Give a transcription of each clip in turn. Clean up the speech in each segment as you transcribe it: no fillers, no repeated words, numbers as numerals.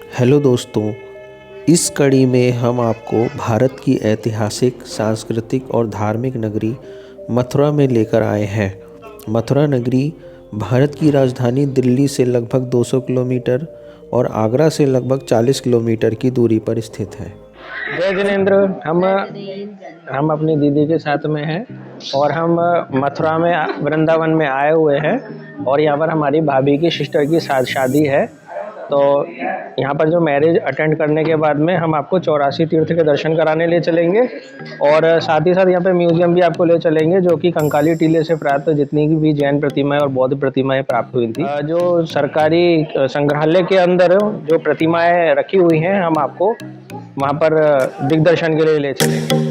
Hello दोस्तों, इस कड़ी में हम आपको भारत की ऐतिहासिक, सांस्कृतिक और धार्मिक नगरी मथुरा में लेकर आए हैं। मथुरा नगरी भारत की राजधानी दिल्ली से लगभग 200 किलोमीटर और आगरा से लगभग 40 किलोमीटर की दूरी पर स्थित है। जय जिनेंद्र। हम अपनी दीदी के साथ में हैं और हम मथुरा में वृंदावन में आए हुए हैं और यहाँ पर हमारी भाभी की सिस्टर की शादी है। तो यहाँ पर जो मैरिज अटेंड करने के बाद में हम आपको 84 तीर्थ के दर्शन कराने ले चलेंगे और साथ ही साथ यहाँ पे म्यूजियम भी आपको ले चलेंगे, जो कि कंकाली टीले से प्राप्त जितनी भी जैन प्रतिमाएं और बौद्ध प्रतिमाएं प्राप्त हुई थी, जो सरकारी संग्रहालय के अंदर जो प्रतिमाएं रखी हुई हैं, हम आपको वहाँ पर दिग्दर्शन के लिए ले चलेंगे।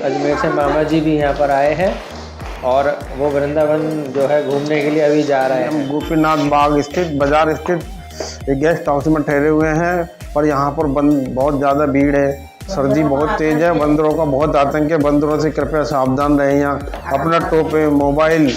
अजमेर से मामा जी भी यहाँ पर आए हैं और वो वृंदावन जो है घूमने के लिए अभी जा रहे हैं। हम गोपीनाथ बाग स्थित बाजार स्थित एक गेस्ट हाउस में ठहरे हुए हैं और यहाँ पर बहुत ज़्यादा भीड़ है। सर्दी बहुत तेज है, बंदरों का बहुत आतंक है। बंदरों से कृपया सावधान रहें। यहाँ अपना टोपे, मोबाइल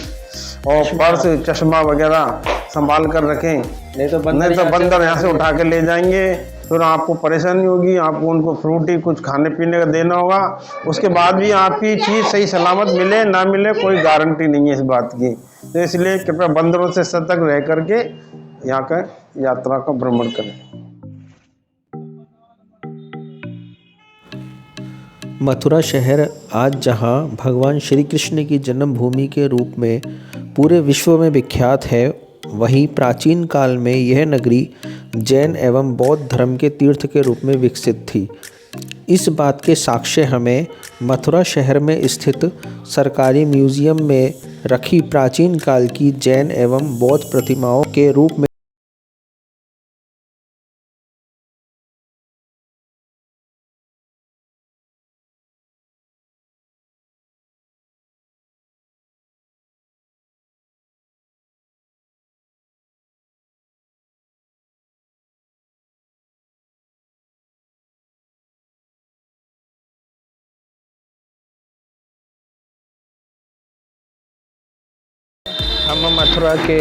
और पर्स, चश्मा वगैरह संभाल कर रखें, नहीं तो बंदर यहाँ से उठा के ले जाएंगे। फिर आपको परेशानी होगी, आपको उनको फ्रूटी कुछ खाने पीने का देना होगा। उसके बाद भी आपकी चीज़ सही सलामत मिले ना मिले कोई गारंटी नहीं है इस बात की। तो इसलिए कृपया बंदरों से सतर्क रह करके यहाँ का यात्रा का भ्रमण करें। मथुरा शहर आज जहां भगवान श्री कृष्ण की जन्मभूमि के रूप में पूरे विश्व में विख्यात है, वहीं प्राचीन काल में यह नगरी जैन एवं बौद्ध धर्म के तीर्थ के रूप में विकसित थी। इस बात के साक्ष्य हमें मथुरा शहर में स्थित सरकारी म्यूजियम में रखी प्राचीन काल की जैन एवं बौद्ध प्रतिमाओं के रूप में हम मथुरा के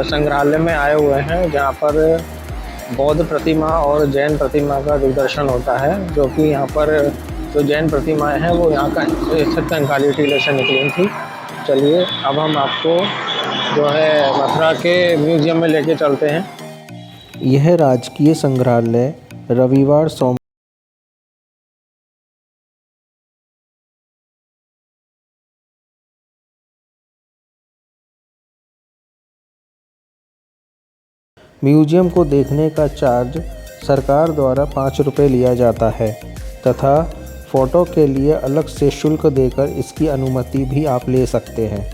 संग्रहालय में आए हुए हैं, जहाँ पर बौद्ध प्रतिमा और जैन प्रतिमा का दिग्दर्शन होता है, जो कि यहाँ पर जो जैन प्रतिमाएं हैं वो यहाँ का स्थित कंकाली टीले से निकली थी। चलिए अब हम आपको जो है मथुरा के म्यूजियम में लेके चलते हैं। यह राजकीय संग्रहालय रविवार सोमवार म्यूजियम को देखने का चार्ज सरकार द्वारा 5 रुपये लिया जाता है तथा फ़ोटो के लिए अलग से शुल्क देकर इसकी अनुमति भी आप ले सकते हैं।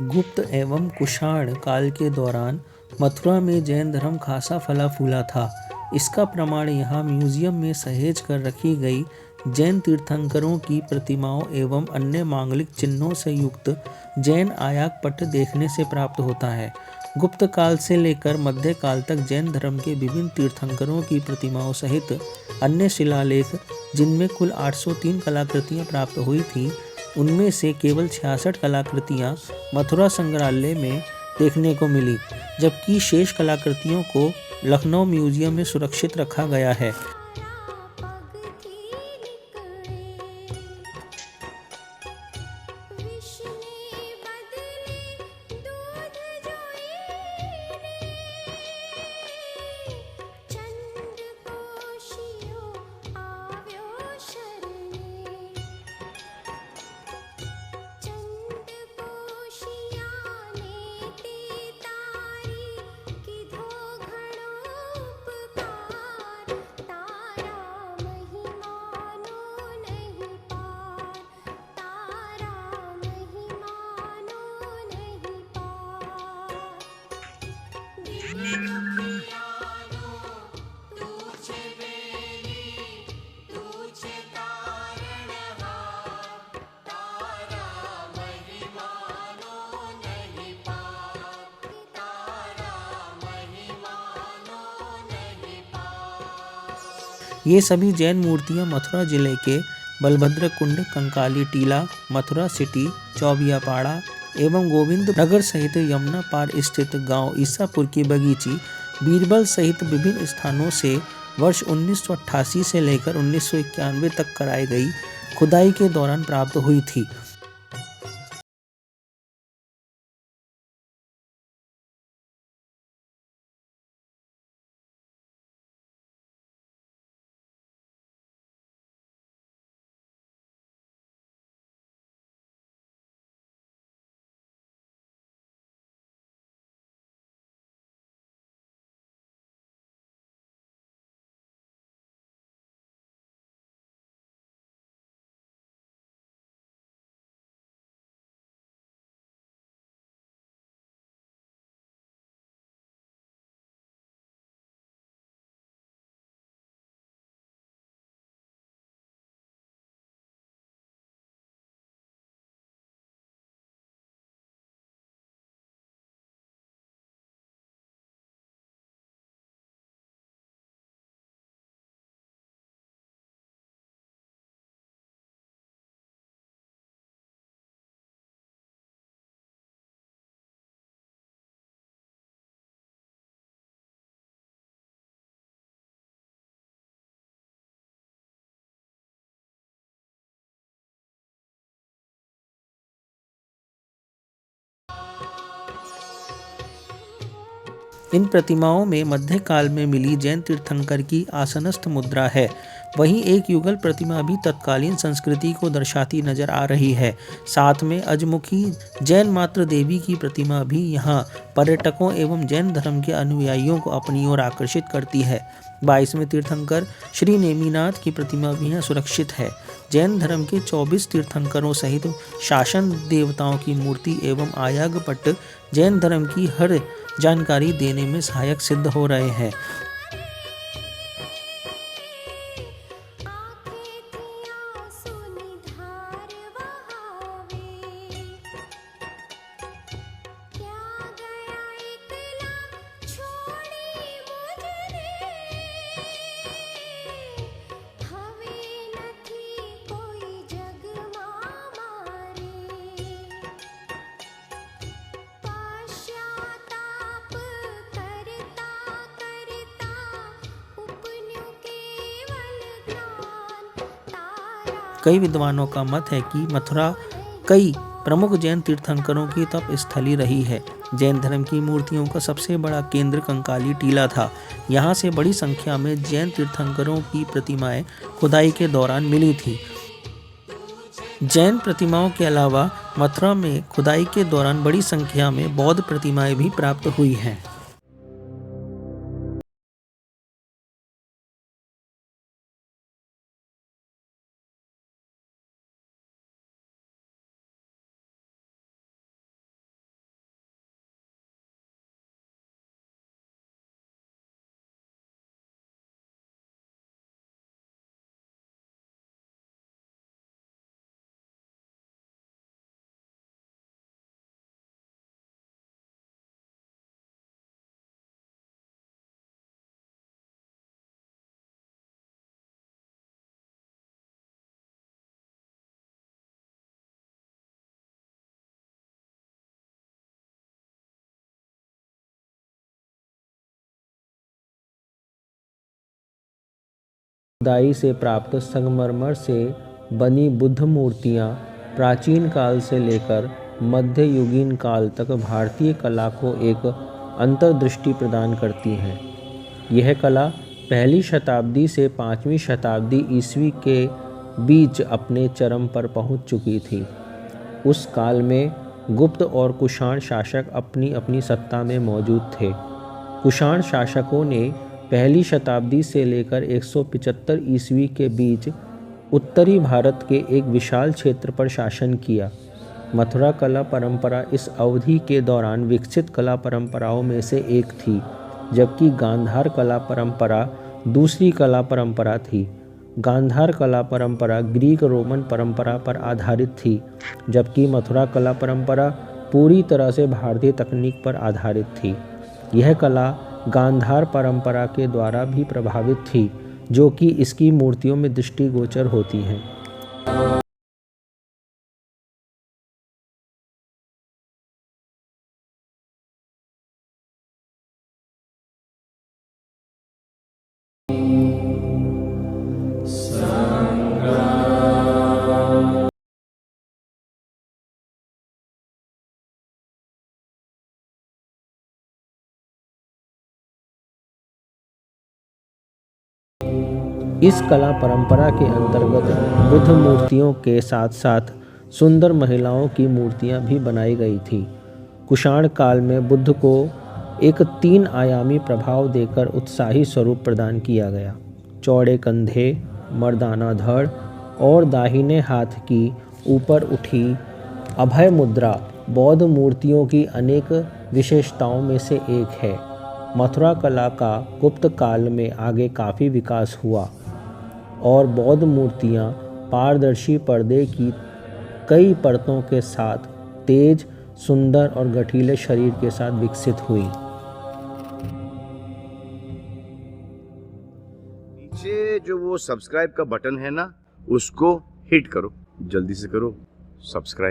गुप्त एवं कुषाण काल के दौरान मथुरा में जैन धर्म खासा फला फूला था। इसका प्रमाण यहाँ म्यूजियम में सहेज कर रखी गई जैन तीर्थंकरों की प्रतिमाओं एवं अन्य मांगलिक चिन्हों से युक्त जैन आयाक पट देखने से प्राप्त होता है। गुप्त काल से लेकर मध्य काल तक जैन धर्म के विभिन्न तीर्थंकरों की प्रतिमाओं सहित अन्य शिलालेख, जिनमें कुल 803 कलाकृतियाँ प्राप्त हुई थी, उनमें से केवल 66 कलाकृतियाँ मथुरा संग्रहालय में देखने को मिली, जबकि शेष कलाकृतियों को लखनऊ म्यूजियम में सुरक्षित रखा गया है। ये सभी जैन मूर्तियां मथुरा जिले के बलभद्र कुंड, कंकाली टीला, मथुरा सिटी, चौबियापाड़ा एवं गोविंद नगर सहित यमुना पार स्थित गांव ईसापुर की बगीची, बीरबल सहित विभिन्न स्थानों से वर्ष 1988 से लेकर 1991 तक कराई गई खुदाई के दौरान प्राप्त हुई थी। इन प्रतिमाओं में मध्यकाल में मिली जैन तीर्थंकर की आसनस्थ मुद्रा है। वहीं एक युगल प्रतिमा भी तत्कालीन संस्कृति को दर्शाती नजर आ रही है। साथ में अजमुखी जैन मातृ देवी की प्रतिमा भी यहाँ पर्यटकों एवं जैन धर्म के अनुयायियों को अपनी ओर आकर्षित करती है। 22वें तीर्थंकर श्री नेमिनाथ की प्रतिमा भी यहाँ सुरक्षित है। जैन धर्म के 24 तीर्थंकरों सहित शासन देवताओं की मूर्ति एवं आयाग पट जैन धर्म की हर जानकारी देने में सहायक सिद्ध हो रहे हैं। कई विद्वानों का मत है कि मथुरा कई प्रमुख जैन तीर्थंकरों की तप स्थली रही है। जैन धर्म की मूर्तियों का सबसे बड़ा केंद्र कंकाली टीला था। यहाँ से बड़ी संख्या में जैन तीर्थंकरों की प्रतिमाएं खुदाई के दौरान मिली थी। जैन प्रतिमाओं के अलावा मथुरा में खुदाई के दौरान बड़ी संख्या में बौद्ध प्रतिमाएं भी प्राप्त हुई हैं। खुदाई से प्राप्त संगमरमर से बनी बुद्ध मूर्तियाँ प्राचीन काल से लेकर मध्ययुगीन काल तक भारतीय कला को एक अंतर्दृष्टि प्रदान करती हैं। यह कला पहली शताब्दी से 5वीं शताब्दी ईस्वी के बीच अपने चरम पर पहुंच चुकी थी। उस काल में गुप्त और कुषाण शासक अपनी अपनी सत्ता में मौजूद थे। कुषाण शासकों ने पहली शताब्दी से लेकर 175 ईस्वी के बीच उत्तरी भारत के एक विशाल क्षेत्र पर शासन किया। मथुरा कला परंपरा इस अवधि के दौरान विकसित कला परंपराओं में से एक थी, जबकि गांधार कला परंपरा दूसरी कला परंपरा थी। गांधार कला परंपरा ग्रीक रोमन परंपरा पर आधारित थी, जबकि मथुरा कला परंपरा पूरी तरह से भारतीय तकनीक पर आधारित थी। यह कला गांधार परंपरा के द्वारा भी प्रभावित थी, जो कि इसकी मूर्तियों में दृष्टिगोचर होती हैं। इस कला परंपरा के अंतर्गत बुद्ध मूर्तियों के साथ साथ सुंदर महिलाओं की मूर्तियां भी बनाई गई थीं। कुषाण काल में बुद्ध को एक 3 आयामी प्रभाव देकर उत्साही स्वरूप प्रदान किया गया। चौड़े कंधे, मर्दाना धड़ और दाहिने हाथ की ऊपर उठी अभय मुद्रा बौद्ध मूर्तियों की अनेक विशेषताओं में से एक है। मथुरा कला का गुप्त काल में आगे काफ़ी विकास हुआ और बौद्ध मूर्तियाँ पारदर्शी पर्दे की कई परतों के साथ तेज, सुंदर और गठीले शरीर के साथ विकसित हुई। नीचे जो वो सब्सक्राइब का बटन है ना, उसको हिट करो, जल्दी से करो सब्सक्राइब।